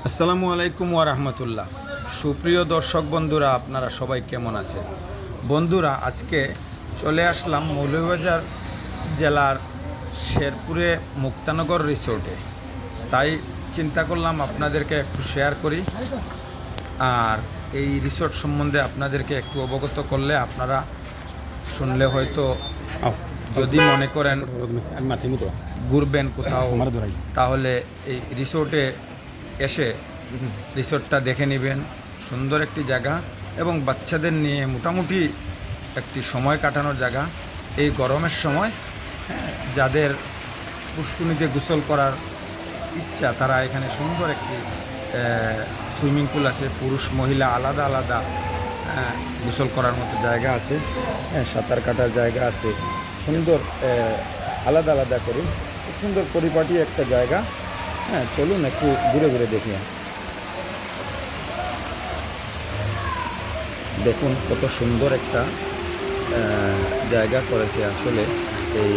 আসসালামু আলাইকুম ওয়া রাহমাতুল্লাহ। সুপ্রিয় দর্শক বন্ধুরা, আপনারা সবাই কেমন আছেন? বন্ধুরা, আজকে চলে আসলাম মৌলভীবাজার জেলার শেরপুরে মুক্তানগর রিসোর্টে। তাই চিন্তা করলাম আপনাদেরকে একটু শেয়ার করি, আর এই রিসোর্ট সম্বন্ধে আপনাদেরকে একটু অবগত করলে আপনারা শুনলে হয়তো যদি মনে করেন ঘুরবেন কোথাও, তাহলে এই রিসোর্টে এসে রিসোর্টটা দেখে নেবেন। সুন্দর একটি জায়গা এবং বাচ্চাদের নিয়ে মোটামুটি একটি সময় কাটানোর জায়গা এই গরমের সময়। যাদের পুষ্কুনিতে গোসল করার ইচ্ছা, তারা এখানে সুন্দর একটি সুইমিং পুল আছে, পুরুষ মহিলা আলাদা আলাদা গোসল করার মতো জায়গা আছে, সাঁতার কাটার জায়গা আছে, সুন্দর আলাদা আলাদা করে খুব সুন্দর পরিপাটি একটা জায়গা। চলুন একটু ঘুরে ঘুরে দেখি। দেখুন কত সুন্দর একটা জায়গা করেছে আসলে এই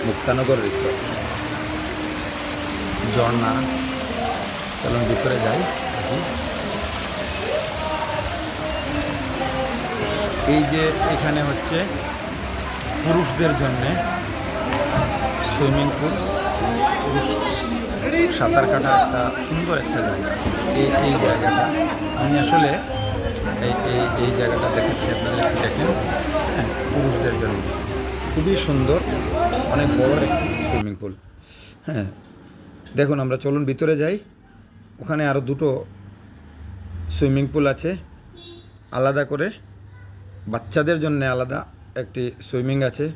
মুক্তানগর রিসোর্ট। ঝর্ণা, চলুন ভিতরে যাই দেখি। এই যে এখানে হচ্ছে পুরুষদের জন্যে সুইমিং পুল, পুরুষ সাঁতার কাটা একটা সুন্দর একটা জায়গা। এই জায়গাটা আমি আসলে এই জায়গাটা দেখাচ্ছি আপনাদের, একটু দেখেন। পুরুষদের জন্য খুবই সুন্দর, অনেক বড় একটি সুইমিং পুল। দেখুন, আমরা চলুন ভিতরে যাই। ওখানে আরও দুটো সুইমিং পুল আছে আলাদা করে, বাচ্চাদের জন্য আলাদা একটি সুইমিং আছে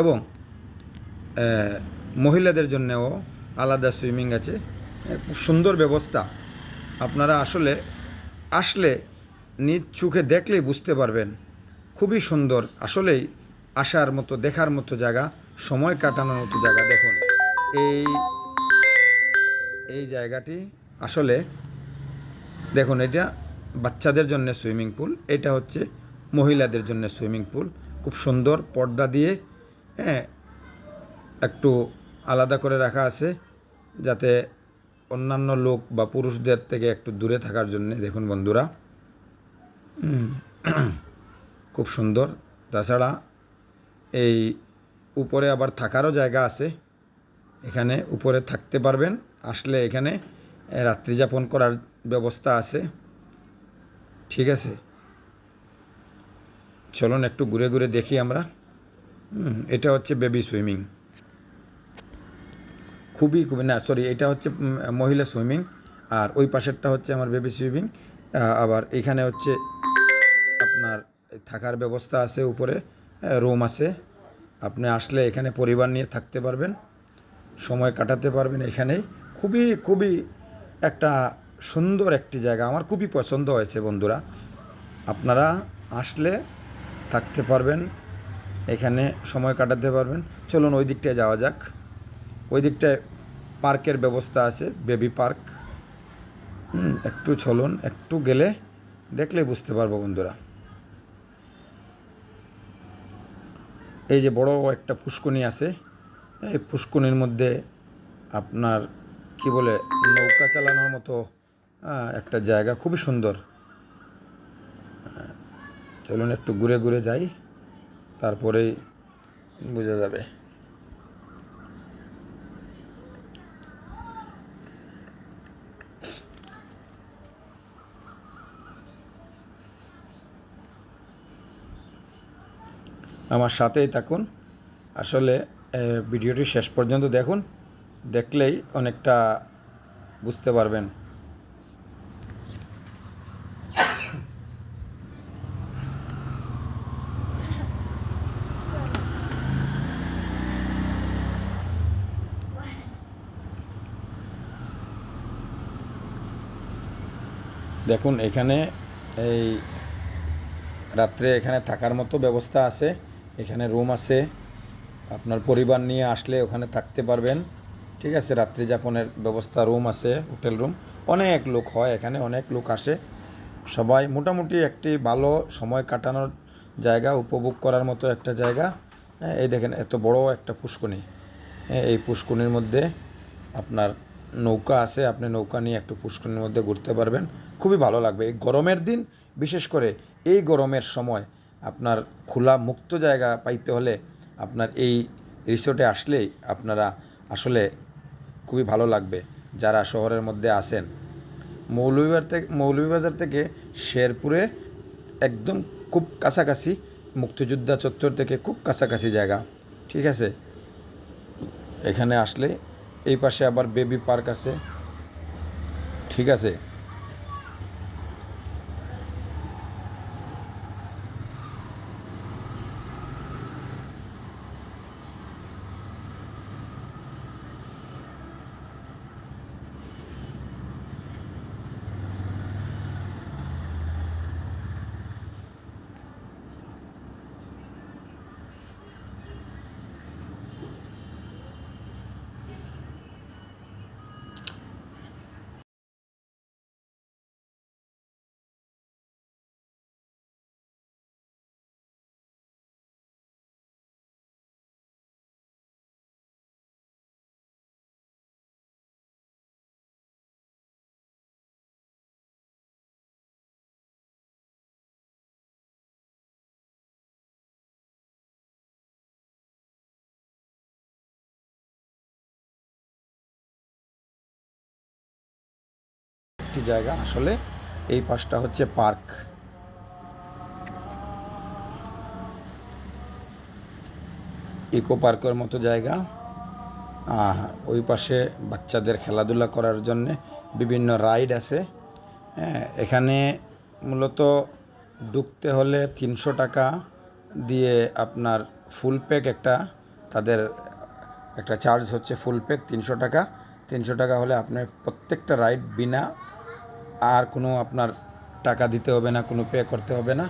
এবং মহিলাদের জন্যও আলাদা সুইমিং আছে। খুব সুন্দর ব্যবস্থা। আপনারা আসলে নিজ চোখে দেখলেই বুঝতে পারবেন, খুবই সুন্দর। আসলেই আসার মতো, দেখার মতো জায়গা, সময় কাটানোর মতো জায়গা। দেখুন এই জায়গাটি আসলে দেখুন, এটা বাচ্চাদের জন্য সুইমিং পুল, এটা হচ্ছে মহিলাদের জন্য সুইমিং পুল। খুব সুন্দর পর্দা দিয়ে একটু আলাদা করে রাখা আছে, যাতে অন্যান্য লোক বা পুরুষদের থেকে একটু দূরে থাকার জন্য। দেখুন বন্ধুরা, খুব সুন্দর। তাছাড়া এই উপরে আবার থাকারও জায়গা আছে, এখানে উপরে থাকতে পারবেন। আসলে এখানে রাত্রি যাপন করার ব্যবস্থা আছে। ঠিক আছে, চলুন একটু ঘুরে ঘুরে দেখি আমরা। এটা হচ্ছে বেবি সুইমিং, খুবই এটা হচ্ছে মহিলা সুইমিং, আর ওই পাশেরটা হচ্ছে আমার বেবি সুইমিং। আবার এখানে হচ্ছে আপনার থাকার ব্যবস্থা আছে, উপরে রুম আছে। আপনি আসলে এখানে পরিবার নিয়ে থাকতে পারবেন, সময় কাটাতে পারবেন এখানেই। খুবই একটা সুন্দর একটি জায়গা, আমার খুবই পছন্দ হয়েছে বন্ধুরা। আপনারা আসলে থাকতে পারবেন, এখানে সময় কাটাতে পারবেন। চলুন ওই দিকটায় যাওয়া যাক। ওই দিকটায় পার্কের ব্যবস্থা আছে, বেবি পার্ক। একটু চলুন, একটু গেলে দেখলে বুঝতে পারবো বন্ধুরা। এই যে বড় একটা পুষ্করণী আছে, এই পুষ্করণীর মধ্যে আপনার কি বলে নৌকা চালানোর মতো একটা জায়গা, খুবই সুন্দর। চলুন একটু ঘুরে ঘুরে যাই, তারপরেই বোঝা যাবে। আমার সাথেই থাকুন, আসলে ভিডিওটি শেষ পর্যন্ত দেখুন, দেখলেই অনেকটা বুঝতে পারবেন। দেখুন এখানে এই রাত্রে এখানে থাকার মতো ব্যবস্থা আছে, এখানে রুম আছে। আপনার পরিবার নিয়ে আসলে ওখানে থাকতে পারবেন। ঠিক আছে, রাত্রি যাপনের ব্যবস্থা, রুম আছে, হোটেল রুম। অনেক লোক হয় এখানে, অনেক লোক আসে, সবাই মোটামুটি একটি ভালো সময় কাটানোর জায়গা, উপভোগ করার মতো একটা জায়গা। এই দেখেন এত বড় একটা পুষ্করণী। এই পুষ্করণীর মধ্যে আপনার নৌকা আছে, আপনি নৌকা নিয়ে একটু পুষ্করিণীর মধ্যে ঘুরতে পারবেন, খুবই ভালো লাগবে। এই গরমের দিন, বিশেষ করে এই গরমের সময় আপনার খোলা মুক্ত জায়গা পাইতে হলে আপনার এই রিসোর্টে আসলেই আপনারা আসলে খুবই ভালো লাগবে যারা শহরের মধ্যে আছেন। মৌলভীবাজার থেকে শেরপুরে একদম খুব কাছাকাছি, মুক্তিযোদ্ধা চত্বর থেকে খুব কাছাকাছি জায়গা, ঠিক আছে। এখানে আসলে এই পাশে আবার বেবি পার্ক আছে, ঠিক আছে। একটি জায়গা আসলে, এই পাশটা হচ্ছে পার্ক। ইকো পার্কের মতো জায়গা, আর ওই পাশে বাচ্চাদের খেলাধুলা করার জন্যে বিভিন্ন রাইড আছে। হ্যাঁ, এখানে মূলত ঢুকতে হলে 300 টাকা দিয়ে আপনার ফুল প্যাক তাদের একটা চার্জ হচ্ছে, ফুল প্যাক 300 টাকা। 300 টাকা হলে আপনার প্রত্যেকটা রাইড বিনা, আর কোনো আপনার টাকা দিতে হবে না, কোনো পে করতে হবে না।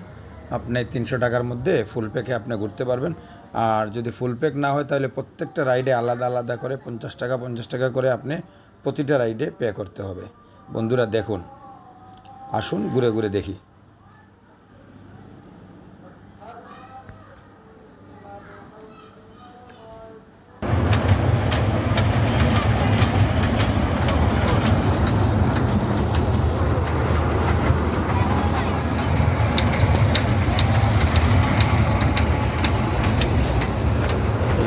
আপনি 300 টাকার মধ্যে ফুল প্যাকে আপনি ঘুরতে পারবেন। আর যদি ফুল প্যাক না হয় তাহলে প্রত্যেকটা রাইডে আলাদা আলাদা করে 50 টাকা করে আপনি প্রতিটা রাইডে পে করতে হবে। বন্ধুরা দেখুন, আসুন ঘুরে ঘুরে দেখি।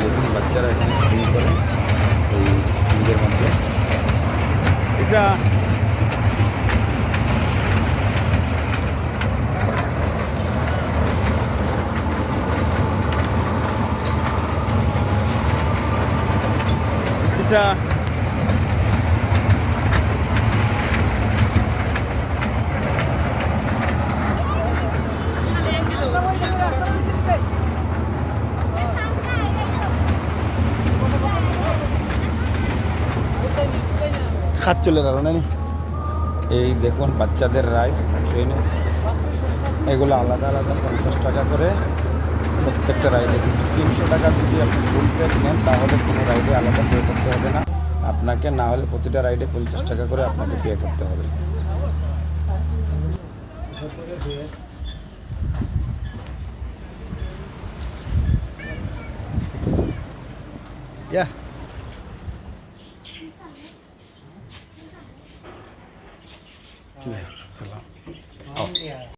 দেখুন বাচ্চারা এখানে স্প্রিং করে, এই স্প্রিংয়ের মধ্যে খাত চলে গেল না। এই দেখুন বাচ্চাদের রাইড ট্রেনে, এগুলো আলাদা আলাদা 50 টাকা করে প্রত্যেকটা রাইডে। কিন্তু 300 টাকা যদি আপনি ফুল প্যাক নেন তাহলে কোনো রাইডে আলাদা পে করতে হবে না আপনাকে, না হলে প্রতিটা রাইডে 50 টাকা করে আপনাকে পে করতে হবে। Yeah.